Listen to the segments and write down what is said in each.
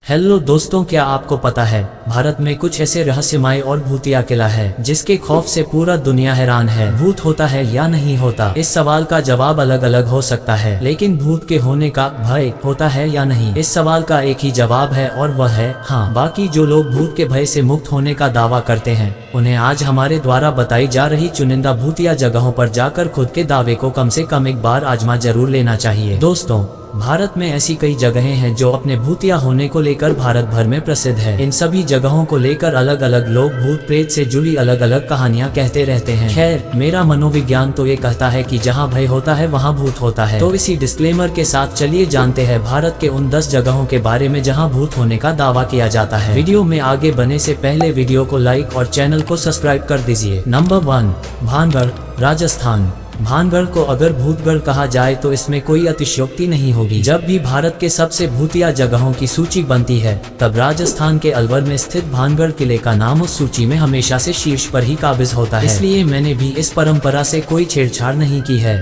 Hello दोस्तों, क्या आपको पता है भारत में कुछ ऐसे रहस्यमय और भूतिया किला है जिसके खौफ से पूरा दुनिया हैरान है। भूत होता है या नहीं होता, इस सवाल का जवाब अलग अलग हो सकता है, लेकिन भूत के होने का भय होता है या नहीं, इस सवाल का एक ही जवाब है और वह है हाँ। बाकी जो लोग भूत के भय से मुक्त होने का दावा करते हैं उन्हें आज हमारे द्वारा बताई जा रही चुनिंदा भूतिया जगहों पर जाकर खुद के दावे को कम से कम एक बार आजमा जरूर लेना चाहिए। दोस्तों, भारत में ऐसी कई जगहें हैं जो अपने भूतिया होने को लेकर भारत भर में प्रसिद्ध है। इन सभी जगहों को लेकर अलग अलग लोग भूत प्रेत से जुड़ी अलग अलग कहानियां कहते रहते हैं। खैर, मेरा मनोविज्ञान तो ये कहता है कि जहां भय होता है वहां भूत होता है। तो इसी डिस्क्लेमर के साथ चलिए जानते हैं भारत के उन 10 जगहों के बारे में जहां भूत होने का दावा किया जाता है। वीडियो में आगे बढ़ने से पहले वीडियो को लाइक और चैनल को सब्सक्राइब कर दीजिए। नंबर 1, भानगढ़, राजस्थान। भानगढ़ को अगर भूतगढ़ कहा जाए तो इसमें कोई अतिशयोक्ति नहीं होगी। जब भी भारत के सबसे भूतिया जगहों की सूची बनती है तब राजस्थान के अलवर में स्थित भानगढ़ किले का नाम उस सूची में हमेशा से शीर्ष पर ही काबिज होता है। इसलिए मैंने भी इस परंपरा से कोई छेड़छाड़ नहीं की है।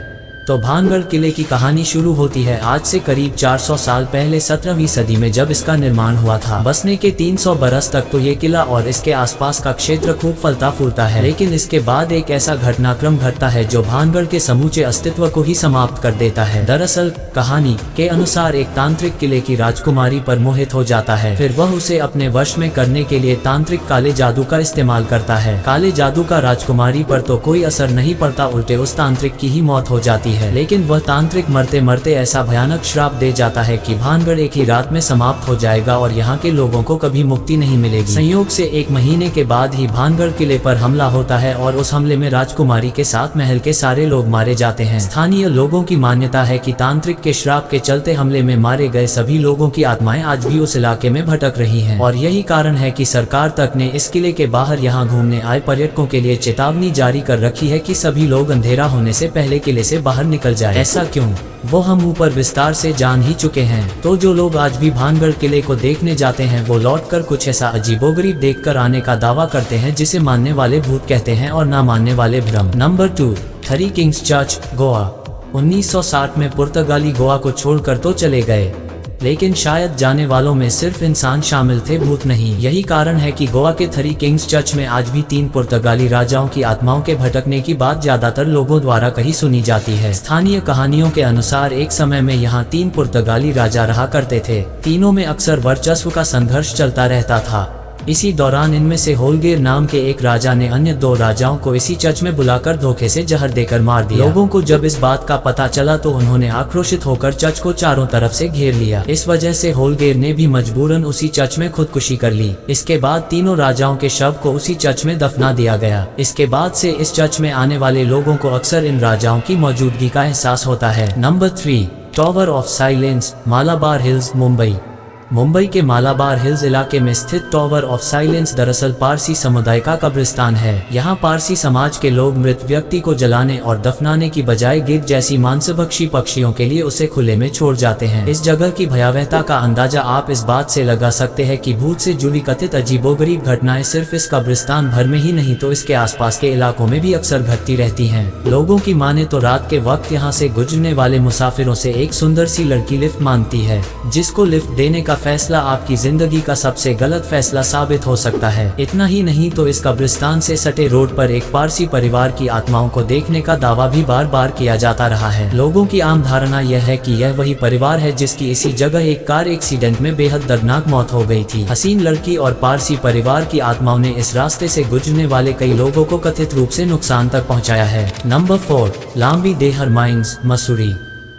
तो भानगढ़ किले की कहानी शुरू होती है आज से करीब 400 साल पहले 17वीं सदी में, जब इसका निर्माण हुआ था। बसने के 300 बरस तक तो ये किला और इसके आसपास का क्षेत्र खूब फलता फूलता है, लेकिन इसके बाद एक ऐसा घटनाक्रम घटता है जो भानगढ़ के समूचे अस्तित्व को ही समाप्त कर देता है। दरअसल कहानी के अनुसार एक तांत्रिक किले की राजकुमारी पर मोहित हो जाता है, फिर वह उसे अपने वश में करने के लिए तांत्रिक काले जादू का इस्तेमाल करता है। काले जादू का राजकुमारी पर तो कोई असर नहीं पड़ता, उल्टे उस तांत्रिक की ही मौत हो जाती है। लेकिन वह तांत्रिक मरते मरते ऐसा भयानक श्राप दे जाता है कि भानगढ़ एक ही रात में समाप्त हो जाएगा और यहाँ के लोगों को कभी मुक्ति नहीं मिलेगी। संयोग से 1 महीने के बाद ही भानगढ़ किले पर हमला होता है और उस हमले में राजकुमारी के साथ महल के सारे लोग मारे जाते हैं। स्थानीय लोगों की मान्यता है कि तांत्रिक के श्राप के चलते हमले में मारे गए सभी लोगों की आत्माएं आज भी उस इलाके में भटक रही हैं और यही कारण है कि सरकार तक ने इस किले के बाहर यहाँ घूमने आए पर्यटकों के लिए चेतावनी जारी कर रखी है कि सभी लोग अंधेरा होने से पहले किले से बाहर निकल जाए। ऐसा क्यों, वो हम ऊपर विस्तार से जान ही चुके हैं। तो जो लोग आज भी भानगढ़ किले को देखने जाते हैं वो लौटकर कुछ ऐसा अजीबोगरीब देखकर आने का दावा करते हैं जिसे मानने वाले भूत कहते हैं और ना मानने वाले भ्रम। Number 2, three Kings church, Goa. 1960 में पुर्तगाली गोवा को छोड़कर तो चले गए, लेकिन शायद जाने वालों में सिर्फ इंसान शामिल थे, भूत नहीं। यही कारण है कि गोवा के थ्री किंग्स चर्च में आज भी 3 पुर्तगाली राजाओं की आत्माओं के भटकने की बात ज्यादातर लोगों द्वारा कही सुनी जाती है। स्थानीय कहानियों के अनुसार एक समय में यहाँ 3 पुर्तगाली राजा रहा करते थे। तीनों में अक्सर वर्चस्व का संघर्ष चलता रहता था। इसी दौरान इनमें से होलगेर नाम के एक राजा ने अन्य 2 राजाओं को इसी चर्च में बुलाकर धोखे से जहर देकर मार दिया। लोगों को जब इस बात का पता चला तो उन्होंने आक्रोशित होकर चर्च को चारों तरफ से घेर लिया। इस वजह से होलगेर ने भी मजबूरन उसी चर्च में खुदकुशी कर ली। इसके बाद तीनों राजाओं के शव को उसी चर्च में दफना दिया गया। इसके बाद से इस चर्च में आने वाले लोगों को अक्सर इन राजाओं की मौजूदगी का एहसास होता है। Number 3, tower of silence, Malabar hills, Mumbai. Mumbai के मालाबार हिल्स इलाके में स्थित टावर ऑफ साइलेंस दरअसल पारसी समुदाय का कब्रिस्तान है। यहाँ पारसी समाज के लोग मृत व्यक्ति को जलाने और दफनाने की बजाय गिद्ध जैसी मांसभक्षी पक्षियों के लिए उसे खुले में छोड़ जाते हैं। इस जगह की भयावहता का अंदाजा आप इस बात से लगा सकते हैं कि भूत से जुड़ी कथित अजीबोगरीब घटनाएं सिर्फ इस कब्रिस्तान भर में ही नहीं तो इसके आसपास के इलाकों में भी अक्सर घटती रहती हैं। लोगों की माने तो रात के वक्त यहाँ से गुजरने वाले मुसाफिरों से एक सुंदर सी लड़की लिफ्ट मांगती है, जिसको लिफ्ट देने का फैसला आपकी जिंदगी का सबसे गलत फैसला साबित हो सकता है। इतना ही नहीं तो इस कब्रिस्तान से सटे रोड पर एक पारसी परिवार की आत्माओं को देखने का दावा भी बार बार किया जाता रहा है। लोगों की आम धारणा यह है कि यह वही परिवार है जिसकी इसी जगह एक कार एक्सीडेंट में बेहद दर्दनाक मौत हो गई थी। हसीन लड़की और पारसी परिवार की आत्माओं ने इस रास्ते से गुजरने वाले कई लोगों को कथित रूप से नुकसान तक पहुँचाया है। नंबर 4, लांबी देहर माइंस, मसूरी।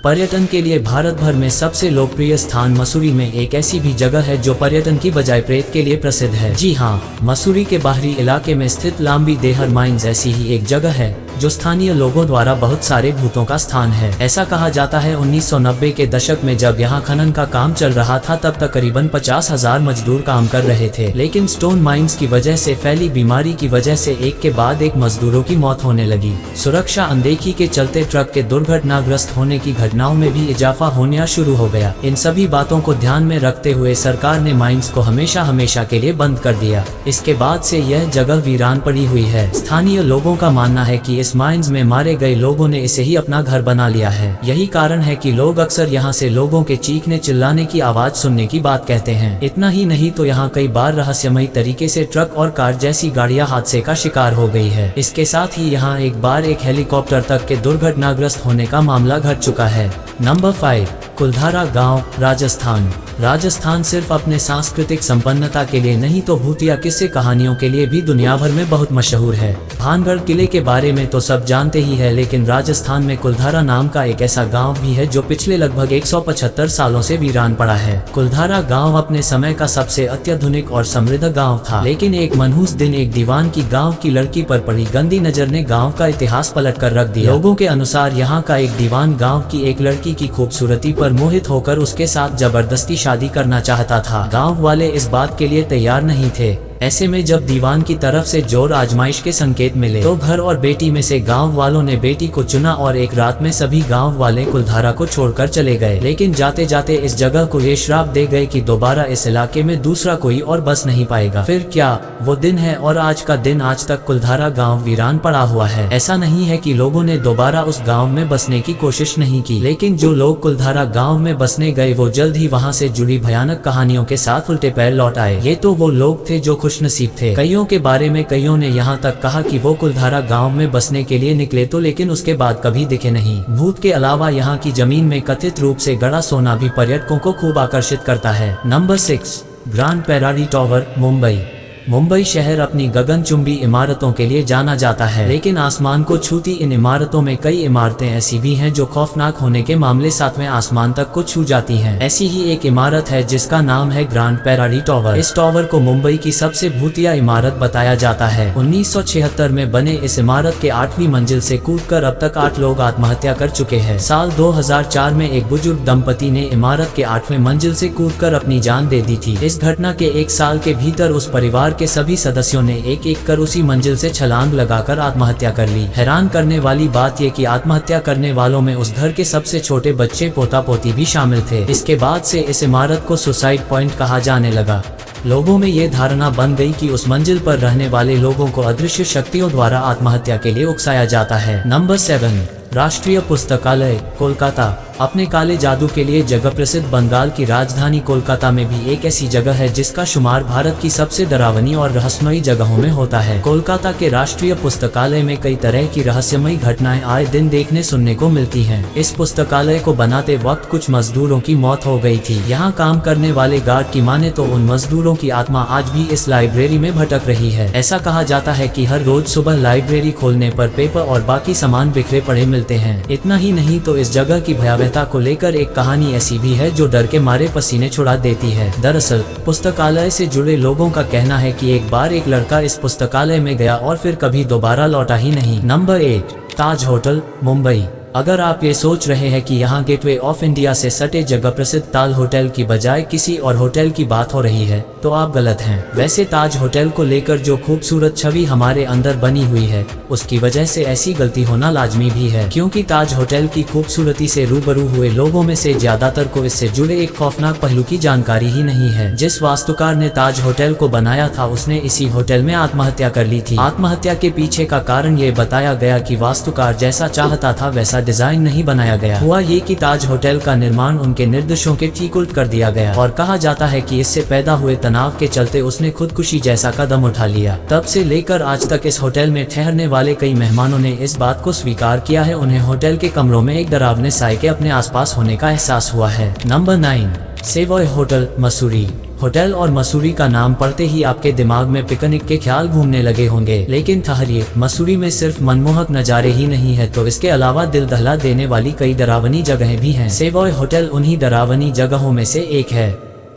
पर्यटन के लिए भारत भर में सबसे लोकप्रिय स्थान मसूरी में एक ऐसी भी जगह है जो पर्यटन की बजाय प्रेत के लिए प्रसिद्ध है। जी हाँ, मसूरी के बाहरी इलाके में स्थित लांबी देहर माइंस ऐसी ही एक जगह है जो स्थानीय लोगों द्वारा बहुत सारे भूतों का स्थान है। ऐसा कहा जाता है 1990 के दशक में जब यहाँ खनन का काम चल रहा था तब तक करीबन 50,000 मजदूर काम कर रहे थे, लेकिन स्टोन माइंस की वजह से फैली बीमारी की वजह से एक के बाद एक मजदूरों की मौत होने लगी। सुरक्षा अनदेखी के चलते ट्रक के दुर्घटनाग्रस्त होने की घटनाओं में भी इजाफा होना शुरू हो गया। इन सभी बातों को ध्यान में रखते हुए सरकार ने माइंस को हमेशा के लिए बंद कर दिया। इसके बाद से यह जगह वीरान पड़ी हुई है। स्थानीय लोगों का मानना है कि इस माइंस में मारे गए लोगों ने इसे ही अपना घर बना लिया है। यही कारण है कि लोग अक्सर यहाँ से लोगों के चीखने चिल्लाने की आवाज सुनने की बात कहते हैं। इतना ही नहीं तो यहाँ कई बार रहस्यमयी तरीके से ट्रक और कार जैसी गाड़ियाँ हादसे का शिकार हो गई है। इसके साथ ही यहाँ एक बार एक हेलीकॉप्टर तक के दुर्घटनाग्रस्त होने का मामला घट चुका है। नंबर 5, कुलधारा गांव, राजस्थान। राजस्थान सिर्फ अपने सांस्कृतिक संपन्नता के लिए नहीं तो भूतिया किस्से कहानियों के लिए भी दुनिया भर में बहुत मशहूर है। भानगढ़ किले के बारे में तो सब जानते ही है, लेकिन राजस्थान में कुलधारा नाम का एक ऐसा गांव भी है जो पिछले लगभग 175 सालों से वीरान पड़ा है। कुलधारा गांव अपने समय का सबसे अत्याधुनिक और समृद्ध गांव था, लेकिन एक मनहूस दिन एक दीवान की गांव की लड़की पर पड़ी गंदी नजर ने गांव का इतिहास पलट कर रख दिया। लोगों के अनुसार यहाँ का एक दीवान गाँव की एक लड़की की खूबसूरती पर मोहित होकर उसके साथ जबरदस्ती शादी करना चाहता था। गांव वाले इस बात के लिए तैयार नहीं थे। ऐसे में जब दीवान की तरफ से जोर आजमाइश के संकेत मिले तो घर और बेटी में से गांव वालों ने बेटी को चुना और एक रात में सभी गांव वाले कुलधारा को छोड़कर चले गए। लेकिन जाते जाते इस जगह को ये श्राप दे गए कि दोबारा इस इलाके में दूसरा कोई और बस नहीं पाएगा। फिर क्या वो दिन है और आज का दिन आज तक कुलधारा गाँव वीरान पड़ा हुआ है। ऐसा नहीं है कि लोगों ने दोबारा उस गाँव में बसने की कोशिश नहीं की, लेकिन जो लोग कुलधारा गाँव में बसने गए वो जल्द ही वहाँ से जुड़ी भयानक कहानियों के साथ उल्टे पैर लौट आए। ये तो वो लोग थे जो खुशनसीब थे। कईयों के बारे में कईयों ने यहाँ तक कहा कि वो कुलधारा गांव में बसने के लिए निकले तो लेकिन उसके बाद कभी दिखे नहीं। भूत के अलावा यहाँ की जमीन में कथित रूप से गड़ा सोना भी पर्यटकों को खूब आकर्षित करता है। Number 6, Grand Paradi Tower, Mumbai. Mumbai शहर अपनी गगनचुंबी इमारतों के लिए जाना जाता है, लेकिन आसमान को छूती इन इमारतों में कई इमारतें ऐसी भी हैं जो खौफनाक होने के मामले सातवें आसमान तक को छू जाती हैं। ऐसी ही एक इमारत है जिसका नाम है ग्रांड पेरारी टावर। इस टावर को मुंबई की सबसे भूतिया इमारत बताया जाता है। 1976 में बने इस इमारत के 8वीं मंजिल से कूदकर अब तक 8 लोग आत्महत्या कर चुके हैं। साल 2004 में एक बुजुर्ग दंपति ने इमारत के 8वें मंजिल से कूदकर अपनी जान दे दी थी। इस घटना के 1 साल के भीतर उस परिवार के सभी सदस्यों ने एक एक कर उसी मंजिल से छलांग लगाकर आत्महत्या कर ली। हैरान करने वाली बात यह कि आत्महत्या करने वालों में उस घर के सबसे छोटे बच्चे पोता पोती भी शामिल थे। इसके बाद से इस इमारत को सुसाइड पॉइंट कहा जाने लगा। लोगों में ये धारणा बन गई कि उस मंजिल पर रहने वाले लोगों को अदृश्य शक्तियों द्वारा आत्महत्या के लिए उकसाया जाता है। नंबर 7, राष्ट्रीय पुस्तकालय, कोलकाता। अपने काले जादू के लिए जगह प्रसिद्ध बंगाल की राजधानी कोलकाता में भी एक ऐसी जगह है जिसका शुमार भारत की सबसे डरावनी और रहस्यमयी जगहों में होता है। कोलकाता के राष्ट्रीय पुस्तकालय में कई तरह की रहस्यमयी घटनाएं आए दिन देखने सुनने को मिलती हैं। इस पुस्तकालय को बनाते वक्त कुछ मजदूरों की मौत हो गई थी। यहाँ काम करने वाले गार्ड की माने तो उन मजदूरों की आत्मा आज भी इस लाइब्रेरी में भटक रही है। ऐसा कहा जाता है कि हर रोज सुबह लाइब्रेरी खोलने पर पेपर और बाकी सामान बिखरे पड़े मिलते हैं। इतना ही नहीं तो इस जगह की भयावहता को लेकर एक कहानी ऐसी भी है जो डर के मारे पसीने छुड़ा देती है। दरअसल पुस्तकालय से जुड़े लोगों का कहना है कि एक बार एक लड़का इस पुस्तकालय में गया और फिर कभी दोबारा लौटा ही नहीं। नंबर 8, ताज होटल, मुंबई। अगर आप ये सोच रहे हैं कि यहाँ गेटवे ऑफ इंडिया से सटे जगह प्रसिद्ध ताज होटल की बजाय किसी और होटल की बात हो रही है तो आप गलत हैं। वैसे ताज होटल को लेकर जो खूबसूरत छवि हमारे अंदर बनी हुई है उसकी वजह से ऐसी गलती होना लाजमी भी है, क्योंकि ताज होटल की खूबसूरती से रूबरू हुए लोगों में से ज्यादातर को इससे जुड़े एक खौफनाक पहलू की जानकारी ही नहीं है। जिस वास्तुकार ने ताज होटल को बनाया था उसने इसी होटल में आत्महत्या कर ली थी। आत्महत्या के पीछे का कारण ये बताया गया कि वास्तुकार जैसा चाहता था वैसा डिजाइन नहीं बनाया गया। हुआ ये कि ताज होटल का निर्माण उनके निर्देशों के ठीक उल्ट कर दिया गया और कहा जाता है कि इससे पैदा हुए तनाव के चलते उसने खुदकुशी जैसा कदम उठा लिया। तब से लेकर आज तक इस होटल में ठहरने वाले कई मेहमानों ने इस बात को स्वीकार किया है, उन्हें होटल के कमरों में एक डरावने साए के अपने आसपास होने का एहसास हुआ है। Number 9, Savoy hotel, Mussoorie. Hotel और मसूरी का नाम पढ़ते ही आपके दिमाग में पिकनिक के ख्याल घूमने लगे होंगे, लेकिन ठहरिए, मसूरी में सिर्फ मनमोहक नज़ारे ही नहीं है तो इसके अलावा दिल दहला देने वाली कई डरावनी जगहें भी हैं। सेवॉय होटल उन्हीं डरावनी जगहों में से एक है।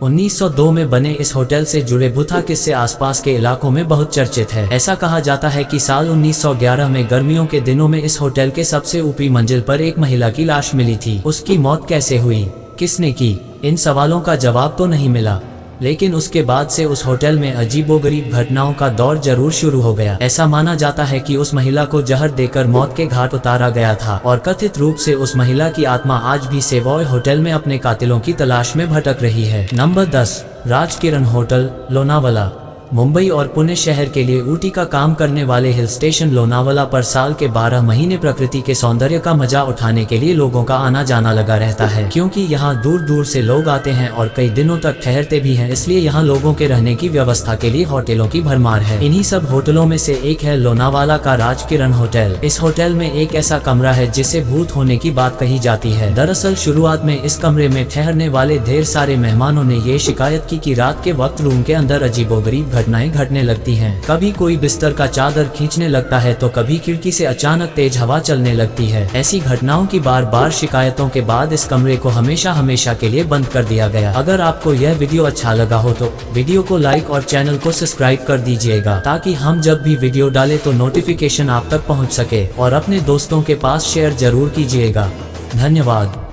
1902 में बने इस होटल से जुड़े भूतिया किस्से आसपास के इलाकों में बहुत चर्चित है। ऐसा कहा जाता है कि साल 1911 में गर्मियों के दिनों में इस होटल के सबसे ऊपरी मंजिल पर एक महिला की लाश मिली थी। उसकी मौत कैसे हुई, किसने की, इन सवालों का जवाब तो नहीं मिला, लेकिन उसके बाद से उस होटल में अजीबोगरीब घटनाओं का दौर जरूर शुरू हो गया। ऐसा माना जाता है कि उस महिला को जहर देकर मौत के घाट उतारा गया था और कथित रूप से उस महिला की आत्मा आज भी सेवॉय होटल में अपने कातिलों की तलाश में भटक रही है। Number 10, Rajkiran hotel, Lonavala. मुंबई और पुणे शहर के लिए ऊटी का काम करने वाले हिल स्टेशन लोनावाला पर साल के 12 महीने प्रकृति के सौंदर्य का मजा उठाने के लिए लोगों का आना जाना लगा रहता है, क्योंकि यहाँ दूर दूर से लोग आते हैं और कई दिनों तक ठहरते भी हैं। इसलिए यहाँ लोगों के रहने की व्यवस्था के लिए होटलों की भरमार है। इन्हीं सब होटलों में से एक है लोनावाला का राजकिरण होटल। इस होटल में एक ऐसा कमरा है जिसे भूत होने की बात कही जाती है। दरअसल शुरुआत में इस कमरे में ठहरने वाले ढेर सारे मेहमानों ने ये शिकायत की कि रात के वक्त रूम के अंदर अजीबोगरीब घटनाएं घटने लगती हैं। कभी कोई बिस्तर का चादर खींचने लगता है तो कभी खिड़की से अचानक तेज हवा चलने लगती है। ऐसी घटनाओं की बार बार शिकायतों के बाद इस कमरे को हमेशा के लिए बंद कर दिया गया। अगर आपको यह वीडियो अच्छा लगा हो तो वीडियो को लाइक और चैनल को सब्सक्राइब कर दीजिएगा, ताकि हम जब भी वीडियो डालें तो नोटिफिकेशन आप तक पहुंच सके। और अपने दोस्तों के पास शेयर जरूर कीजिएगा। धन्यवाद।